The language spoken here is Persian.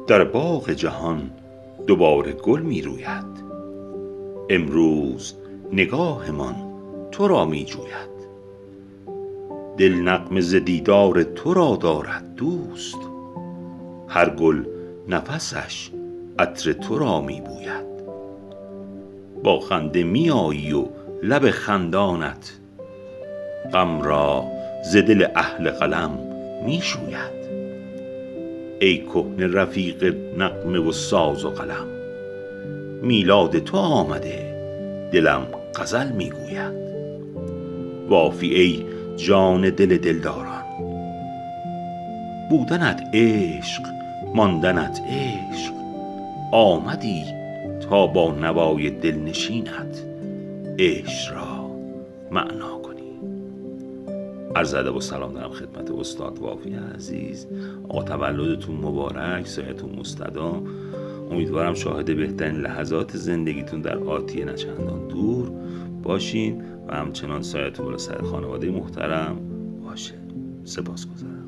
در باغ جهان دوباره گل می روید. امروز نگاهمان تو را می جوید. دل نغمه ز دیدار تو را دارد دوست. هر گل نفسش عطر تو را می بوید. با خنده می آیی و لب خندانت غم را ز دل اهل قلم می شوید. ای کهنه رفیق نغمه و ساز و قلم، میلاد تو آمده دلم غزل می گوید. وافی ای جان دل دلداران، بودنت عشق ماندنت عشق. آمدی تا با نوای دلنشینت عشق را معنا کنی. عرض ادب و سلام دارم خدمت استاد وافی عزیز. آقا تولدتون مبارک، سایتون مستدام. امیدوارم شاهد بهترین لحظات زندگیتون در آتی نه چندان دور باشین و همچنان سایتون بالا سر خانواده محترم باشه. سپاسگزارم.